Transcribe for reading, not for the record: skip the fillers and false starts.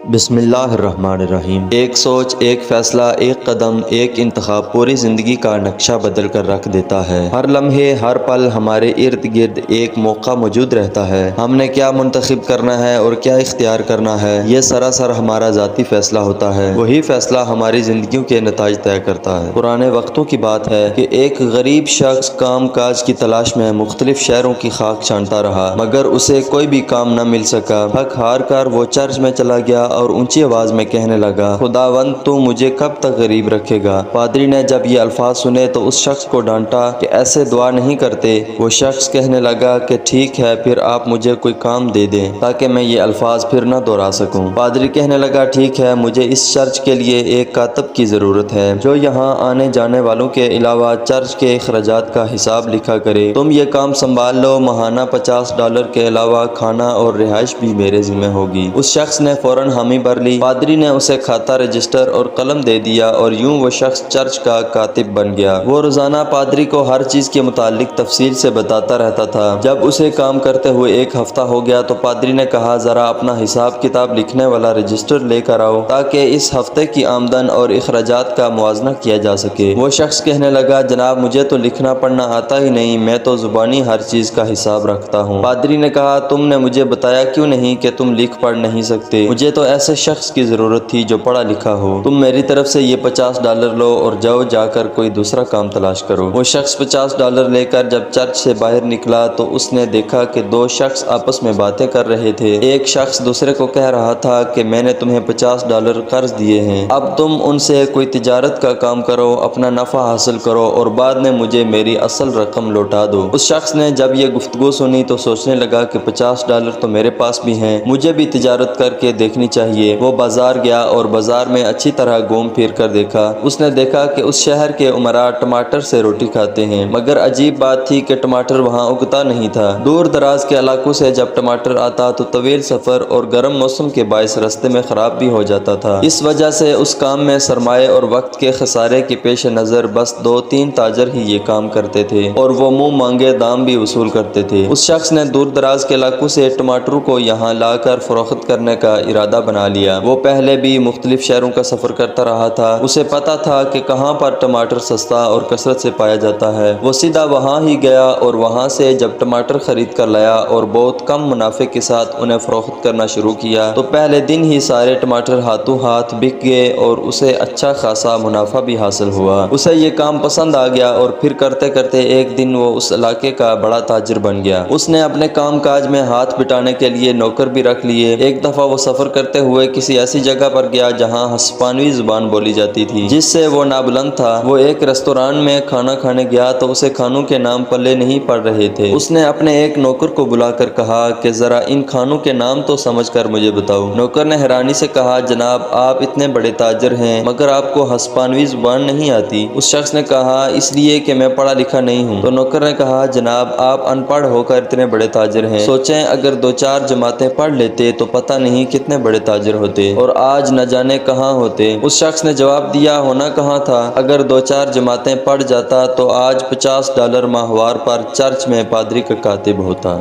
بسم اللہ الرحمن الرحیم۔ ایک سوچ، ایک فیصلہ، ایک قدم، ایک انتخاب پوری زندگی کا نقشہ بدل کر رکھ دیتا ہے۔ ہر لمحے، ہر پل ہمارے ارد گرد ایک موقع موجود رہتا ہے۔ ہم نے کیا منتخب کرنا ہے اور کیا اختیار کرنا ہے، یہ سراسر ہمارا ذاتی فیصلہ ہوتا ہے۔ وہی فیصلہ ہماری زندگیوں کے نتائج طے کرتا ہے۔ پرانے وقتوں کی بات ہے کہ ایک غریب شخص کام کاج کی تلاش میں مختلف شہروں کی خاک چھانتا رہا، مگر اسے کوئی بھی کام نہ مل سکا۔ تھک ہار کر وہ چرچ میں چلا گیا اور اونچی آواز میں کہنے لگا، خداوند تو مجھے کب تک غریب رکھے گا؟ پادری نے جب یہ الفاظ سنے تو اس شخص کو ڈانٹا کہ ایسے دعا نہیں کرتے۔ وہ شخص کہنے لگا کہ ٹھیک ہے، پھر آپ مجھے کوئی کام دے دیں تاکہ میں یہ الفاظ پھر نہ دہرا سکوں۔ پادری کہنے لگا، ٹھیک ہے، مجھے اس چرچ کے لیے ایک کاتب کی ضرورت ہے جو یہاں آنے جانے والوں کے علاوہ چرچ کے اخراجات کا حساب لکھا کرے۔ تم یہ کام سنبھال لو، ماہانہ $50 کے علاوہ کھانا اور رہائش بھی میرے ذمہ ہوگی۔ اس شخص نے فوراً حامی بھر لی۔ پادری نے اسے کھاتہ، رجسٹر اور قلم دے دیا اور یوں وہ شخص چرچ کا کاتب بن گیا۔ وہ روزانہ پادری کو ہر چیز کے متعلق تفصیل سے بتاتا رہتا تھا۔ جب اسے کام کرتے ہوئے ایک ہفتہ ہو گیا تو پادری نے کہا، ذرا اپنا حساب کتاب لکھنے والا رجسٹر لے کر آؤ تاکہ اس ہفتے کی آمدن اور اخراجات کا موازنہ کیا جا سکے۔ وہ شخص کہنے لگا، جناب مجھے تو لکھنا پڑھنا آتا ہی نہیں، میں تو زبانی ہر چیز کا حساب رکھتا ہوں۔ پادری نے کہا، تم نے مجھے بتایا کیوں نہیں کہ تم لکھ پڑھ نہیں سکتے؟ مجھے تو ایسے شخص کی ضرورت تھی جو پڑھا لکھا ہو۔ تم میری طرف سے یہ $50 لو اور جاؤ، جا کر کوئی دوسرا کام تلاش کرو۔ وہ شخص $50 لے کر جب چرچ سے باہر نکلا تو اس نے دیکھا کہ دو شخص آپس میں باتیں کر رہے تھے۔ ایک شخص دوسرے کو کہہ رہا تھا کہ میں نے تمہیں $50 قرض دیے ہیں، اب تم ان سے کوئی تجارت کا کام کرو، اپنا نفع حاصل کرو اور بعد میں مجھے میری اصل رقم لوٹا دو۔ اس شخص نے جب یہ گفتگو سنی تو سوچنے لگا کہ $50 تو میرے پاس بھی ہیں، مجھے بھی تجارت کر کے دیکھنی چاہیے۔ وہ بازار گیا اور بازار میں اچھی طرح گھوم پھر کر دیکھا۔ اس نے دیکھا کہ اس شہر کے امراء ٹماٹر سے روٹی کھاتے ہیں، مگر عجیب بات تھی کہ ٹماٹر وہاں اگتا نہیں تھا۔ دور دراز کے علاقوں سے جب ٹماٹر آتا تو طویل سفر اور گرم موسم کے باعث راستے میں خراب بھی ہو جاتا تھا۔ اس وجہ سے اس کام میں سرمایہ اور وقت کے خسارے کے پیش نظر بس 2-3 تاجر ہی یہ کام کرتے تھے اور وہ منہ مانگے دام بھی وصول کرتے تھے۔ اس شخص نے دور دراز کے علاقوں سے ٹماٹروں کو یہاں لا کر فروخت کرنے کا ارادہ بنا لیا۔ وہ پہلے بھی مختلف شہروں کا سفر کرتا رہا تھا، اسے پتا تھا کہ کہاں پر ٹماٹر سستا اور کثرت سے پایا جاتا ہے۔ وہ سیدھا وہاں ہی گیا اور وہاں سے جب ٹماٹر خرید کر لایا اور بہت کم منافع کے ساتھ انہیں فروخت کرنا شروع کیا تو پہلے دن ہی سارے ٹماٹر ہاتھوں ہاتھ بک گئے اور اسے اچھا خاصا منافع بھی حاصل ہوا۔ اسے یہ کام پسند آ گیا اور پھر کرتے کرتے ایک دن وہ اس علاقے کا بڑا تاجر بن گیا۔ اس نے اپنے کام کاج میں ہاتھ بٹانے کے لیے نوکر بھی رکھ لیے۔ ایک دفعہ وہ سفر کرتے ہوئے کسی ایسی جگہ پر گیا جہاں ہسپانوی زبان بولی جاتی تھی جس سے وہ نابلد تھا۔ وہ ایک ریستوران میں کھانا کھانے گیا تو اسے کھانوں کے نام پلے نہیں پڑ رہے تھے۔ اس نے اپنے ایک نوکر کو بلا کر کہا کہ ذرا ان کھانوں کے نام تو سمجھ کر مجھے بتاؤ۔ نوکر نے حیرانی سے کہا، جناب آپ اتنے بڑے تاجر ہیں مگر آپ کو ہسپانوی زبان نہیں آتی؟ اس شخص نے کہا، اس لیے کہ میں پڑھا لکھا نہیں ہوں۔ تو نوکر نے کہا، جناب آپ ان پڑھ ہو کر اتنے بڑے تاجر ہیں، سوچیں اگر 2-4 جماعتیں پڑھ لیتے تو پتہ نہیں کتنے بڑے تاجر ہوتے اور آج نہ جانے کہاں ہوتے۔ اس شخص نے جواب دیا، ہونا کہاں تھا، اگر 2-4 جماعتیں پڑھ جاتا تو آج $50 ماہوار پر چرچ میں پادری کا کاتب ہوتا۔